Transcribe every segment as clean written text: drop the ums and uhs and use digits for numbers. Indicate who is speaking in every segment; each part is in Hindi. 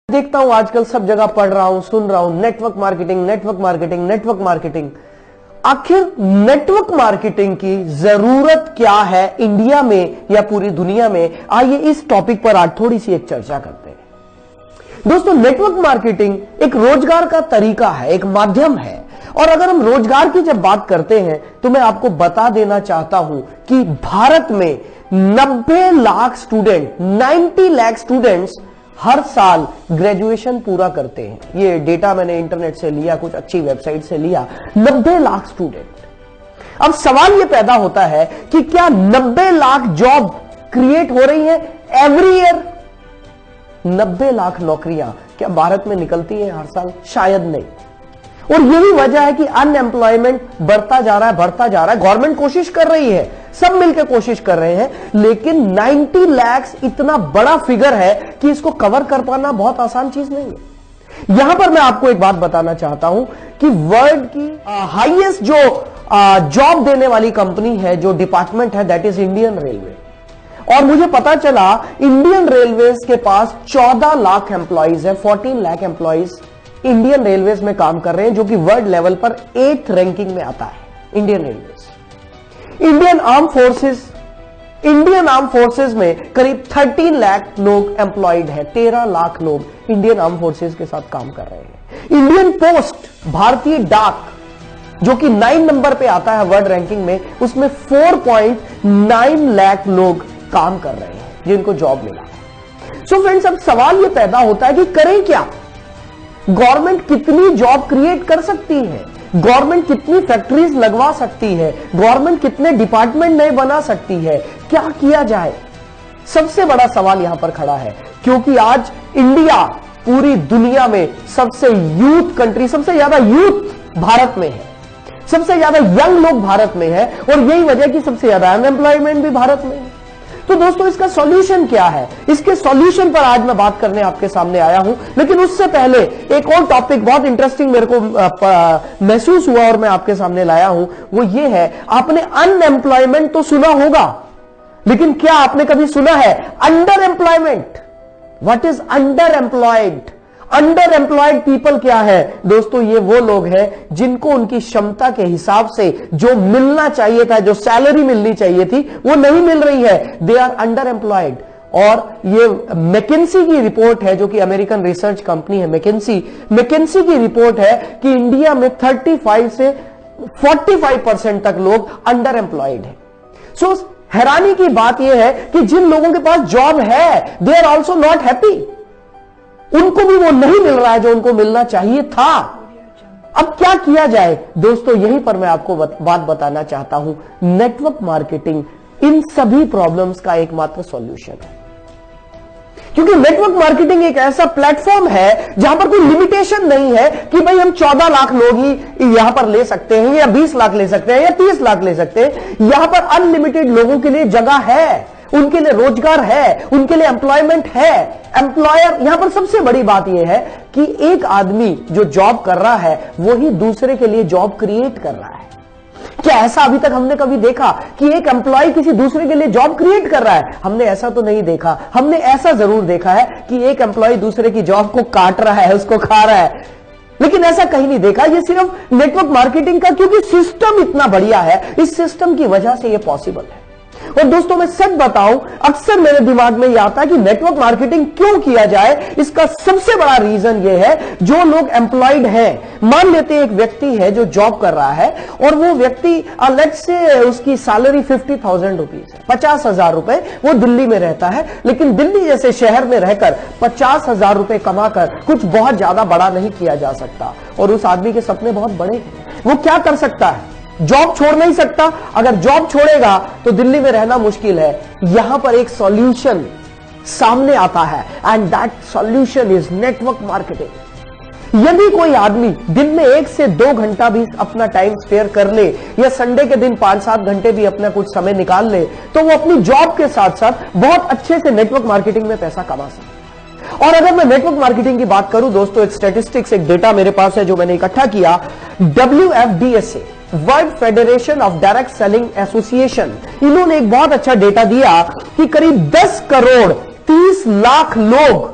Speaker 1: देखता हूं आजकल सब जगह पढ़ रहा हूं, सुन रहा हूं, network marketing, network marketing, network marketing. आखिर नेटवर्क मार्केटिंग की जरूरत क्या है इंडिया में या पूरी दुनिया में? आइए इस टॉपिक पर आज थोड़ी सी एक चर्चा करते हैं। दोस्तों, नेटवर्क मार्केटिंग एक रोजगार का तरीका है, एक माध्यम है। और अगर हम रोजगार की जब बात करते हैं तो मैं आपको बता देना चाहता हूं कि भारत में 90 लाख स्टूडेंट, 90 लाख स्टूडेंट्स हर साल ग्रेजुएशन पूरा करते हैं। ये डेटा मैंने इंटरनेट से लिया, कुछ अच्छी वेबसाइट से लिया। 90 लाख स्टूडेंट। अब सवाल ये पैदा होता है कि क्या 90 लाख जॉब क्रिएट हो रही है एवरी ईयर? 90 लाख नौकरियां क्या भारत में निकलती है हर साल? शायद नहीं। और यही वजह है कि अनएम्प्लॉयमेंट बढ़ता जा रहा है, बढ़ता जा रहा है। गवर्नमेंट कोशिश कर रही है, सब मिलकर कोशिश कर रहे हैं, लेकिन 90 लाख इतना बड़ा फिगर है कि इसको कवर कर पाना बहुत आसान चीज नहीं है। यहां पर मैं आपको एक बात बताना चाहता हूं कि वर्ल्ड की हाईएस्ट जो जॉब देने वाली कंपनी है, जो डिपार्टमेंट है, दैट इज इंडियन रेलवे। और मुझे पता चला इंडियन रेलवेज के पास 14 लाख एम्प्लॉइज है, 14 लाख एम्प्लॉइज इंडियन रेलवेज में काम कर रहे हैं, जो कि वर्ल्ड लेवल पर 8th रैंकिंग में आता है। Indian railways, Indian arm forces में करीब 13 लाख लोग एम्प्लॉयड है। 13 लाख लोग इंडियन आर्म फोर्सेस के साथ काम कर रहे हैं। इंडियन पोस्ट, भारतीय डाक, जो कि 9 नंबर पे आता है वर्ल्ड रैंकिंग में, उसमें 4.9 लाख लोग काम कर रहे हैं जिनको जॉब मिला है। सो फ्रेंड्स, अब सवाल यह पैदा होता है कि करें क्या? गवर्नमेंट कितनी जॉब क्रिएट कर सकती है? गवर्नमेंट कितनी फैक्ट्रीज लगवा सकती है? गवर्नमेंट कितने डिपार्टमेंट नए बना सकती है? क्या किया जाए? सबसे बड़ा सवाल यहां पर खड़ा है, क्योंकि आज इंडिया पूरी दुनिया में सबसे यूथ कंट्री, सबसे ज्यादा यूथ भारत में है, सबसे ज्यादा यंग लोग भारत में है, और यही वजह कि सबसे ज्यादा अनएम्प्लॉयमेंट भी भारत में है। तो दोस्तों, इसका सॉल्यूशन क्या है? इसके सॉल्यूशन पर आज मैं बात करने आपके सामने आया हूं। लेकिन उससे पहले एक और टॉपिक बहुत इंटरेस्टिंग मेरे को महसूस हुआ और मैं आपके सामने लाया हूं। वो ये है, आपने अनएम्प्लॉयमेंट तो सुना होगा, लेकिन क्या आपने कभी सुना है under employment? What is under employed? Under employed people क्या है? दोस्तों, ये वो लोग हैं जिनको उनकी क्षमता के हिसाब से जो मिलना चाहिए था, जो सैलरी मिलनी चाहिए थी, वो नहीं मिल रही है। They are under employed. और ये मैकेंसी की रिपोर्ट है, जो कि अमेरिकन रिसर्च कंपनी है मैकेंसी की रिपोर्ट है कि इंडिया में 35 से 45% तक लोग अंडर एम्प्लॉयड है। सो हैरानी की बात यह है कि जिन लोगों के पास जॉब है, they are also not happy. उनको भी वो नहीं मिल रहा है जो उनको मिलना चाहिए था। अब क्या किया जाए? दोस्तों, यहीं पर मैं आपको बात बताना चाहता हूं। नेटवर्क मार्केटिंग इन सभी प्रॉब्लम्स का एकमात्र सॉल्यूशन है, क्योंकि नेटवर्क मार्केटिंग एक ऐसा प्लेटफॉर्म है जहां पर कोई लिमिटेशन नहीं है कि भाई हम 14 लाख लोग ही यहां पर ले सकते हैं, या 20 लाख ले सकते हैं, या 30 लाख ले सकते हैं। यहां पर अनलिमिटेड लोगों के लिए जगह है, उनके लिए रोजगार है, उनके लिए एम्प्लॉयमेंट है। एम्प्लॉयर, यहां पर सबसे बड़ी बात यह है कि एक आदमी जो जॉब कर रहा है वो ही दूसरे के लिए जॉब क्रिएट कर रहा है। क्या ऐसा अभी तक हमने कभी देखा कि एक एम्प्लॉय किसी दूसरे के लिए जॉब क्रिएट कर रहा है? हमने ऐसा तो नहीं देखा। हमने ऐसा जरूर देखा है कि एक एम्प्लॉय दूसरे की जॉब को काट रहा है, उसको खा रहा है, लेकिन ऐसा कहीं नहीं देखा। ये सिर्फ नेटवर्क मार्केटिंग का, क्योंकि सिस्टम इतना बढ़िया है, इस सिस्टम की वजह से ये पॉसिबल है। और दोस्तों, मैं सच बताऊं, अक्सर मेरे दिमाग में यह आता है कि नेटवर्क मार्केटिंग क्यों किया जाए। इसका सबसे बड़ा रीजन यह है, जो लोग एम्प्लॉयड हैं, मान लेते हैं एक व्यक्ति है जो जॉब कर रहा है, और वो व्यक्ति लेट्स से उसकी सैलरी 50,000 रुपीज है, 50,000 रुपए। वो दिल्ली में रहता है, लेकिन दिल्ली जैसे शहर में रहकर 50,000 रुपए कमाकर कुछ बहुत ज्यादा बड़ा नहीं किया जा सकता। और उस आदमी के सपने बहुत बड़े हैं। वो क्या कर सकता है? जॉब छोड़ नहीं सकता। अगर जॉब छोड़ेगा तो दिल्ली में रहना मुश्किल है। यहां पर एक सॉल्यूशन सामने आता है, and that solution is network marketing. यदि कोई आदमी दिन में 1 से 2 घंटा भी अपना टाइम स्पेयर कर ले, या संडे के दिन 5-7 घंटे भी अपना कुछ समय निकाल ले, तो वो अपनी जॉब के साथ साथ बहुत अच्छे से नेटवर्क मार्केटिंग में पैसा कमा सकता है। और अगर मैं नेटवर्क मार्केटिंग की बात करूं दोस्तों, एक स्टैटिस्टिक्स, एक डेटा मेरे पास है जो मैंने इकट्ठा किया। WFDSA, world federation of direct selling association, इन्होंने एक बहुत अच्छा डेटा दिया कि करीब 10 करोड़ 30 लाख लोग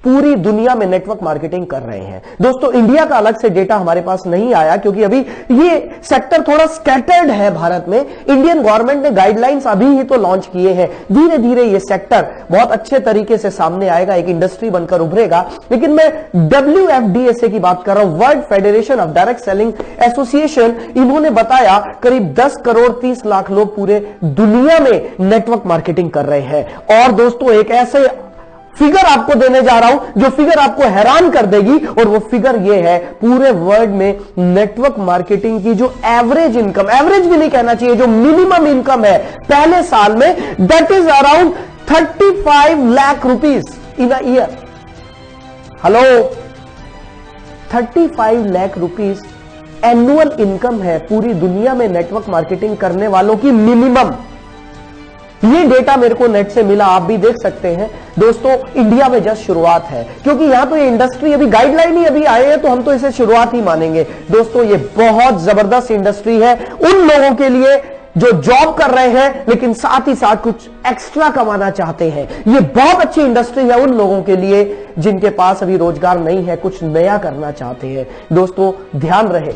Speaker 1: पूरी दुनिया में नेटवर्क मार्केटिंग कर रहे हैं। दोस्तों इंडिया का अलग से डेटा हमारे पास नहीं आया क्योंकि अभी ये सेक्टर थोड़ा स्कैटर्ड है भारत में। इंडियन गवर्नमेंट ने गाइडलाइंस अभी ही तो लॉन्च किए हैं, धीरे धीरे ये सेक्टर बहुत अच्छे तरीके से सामने आएगा, एक इंडस्ट्री बनकर उभरेगा। लेकिन मैं WFDSA की बात कर रहा हूं, world federation of direct selling association, इन्होंने बताया करीब 10 करोड़ 30 लाख लोग पूरे दुनिया में नेटवर्क मार्केटिंग कर रहे हैं। और दोस्तों एक ऐसे फिगर आपको देने जा रहा हूं जो फिगर आपको हैरान कर देगी, और वो फिगर ये है पूरे वर्ल्ड में नेटवर्क मार्केटिंग की जो एवरेज इनकम, एवरेज भी नहीं कहना चाहिए, जो मिनिमम इनकम है पहले साल में, that is around 35 lakh rupees in a year. Hello, 35 lakh rupees annual income है पूरी दुनिया में नेटवर्क मार्केटिंग करने वालों की मिनिमम। ये डेटा मेरे को नेट से मिला, आप भी देख सकते हैं। दोस्तों इंडिया में जस्ट शुरुआत है, क्योंकि यहां तो ये इंडस्ट्री अभी गाइडलाइन ही अभी आए हैं, तो हम तो इसे शुरुआत ही मानेंगे। दोस्तों ये बहुत जबरदस्त इंडस्ट्री है उन लोगों के लिए जो जॉब कर रहे हैं लेकिन साथ ही साथ कुछ एक्स्ट्रा कमाना चाहते हैं। ये बहुत अच्छी इंडस्ट्री है उन लोगों के लिए जिनके पास अभी रोजगार नहीं है, कुछ नया करना चाहते हैं। दोस्तों ध्यान रहे,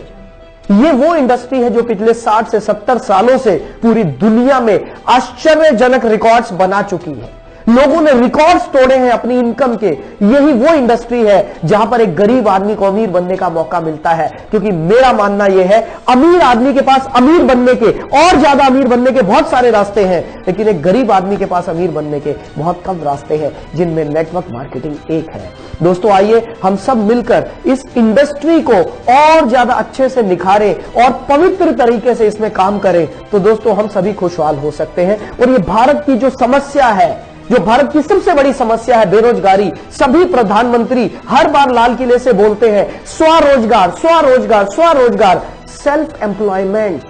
Speaker 1: ये वो इंडस्ट्री है जो पिछले 60 से 70 सालों से पूरी दुनिया में आश्चर्यजनक रिकॉर्ड्स बना चुकी है। लोगों ने रिकॉर्ड्स तोड़े हैं अपनी इनकम के। यही वो इंडस्ट्री है जहां पर एक गरीब आदमी को अमीर बनने का मौका मिलता है, क्योंकि मेरा मानना यह है अमीर आदमी के पास अमीर बनने के और ज्यादा अमीर बनने के बहुत सारे रास्ते हैं, लेकिन एक गरीब आदमी के पास अमीर बनने के बहुत कम रास्ते हैं, जिनमें नेटवर्क मार्केटिंग एक है। दोस्तों आइए हम सब मिलकर इस इंडस्ट्री को और ज्यादा अच्छे से निखारें और पवित्र तरीके से इसमें काम करें, तो दोस्तों हम सभी खुशहाल हो सकते हैं। और ये भारत की जो समस्या है, जो भारत की सबसे बड़ी समस्या है, बेरोजगारी, सभी प्रधानमंत्री हर बार लाल किले से बोलते हैं स्वरोजगार स्वरोजगार स्वरोजगार, सेल्फ एम्प्लॉयमेंट,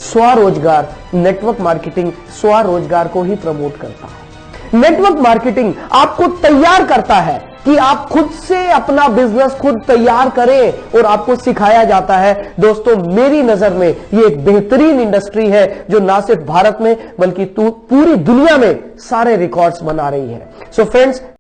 Speaker 1: स्वरोजगार। नेटवर्क मार्केटिंग स्वरोजगार को ही प्रमोट करता है। नेटवर्क मार्केटिंग आपको तैयार करता है कि आप खुद से अपना बिजनेस खुद तैयार करें, और आपको सिखाया जाता है। दोस्तों मेरी नजर में ये एक बेहतरीन इंडस्ट्री है जो ना सिर्फ भारत में बल्कि पूरी दुनिया में सारे रिकॉर्ड्स बना रही है। So friends,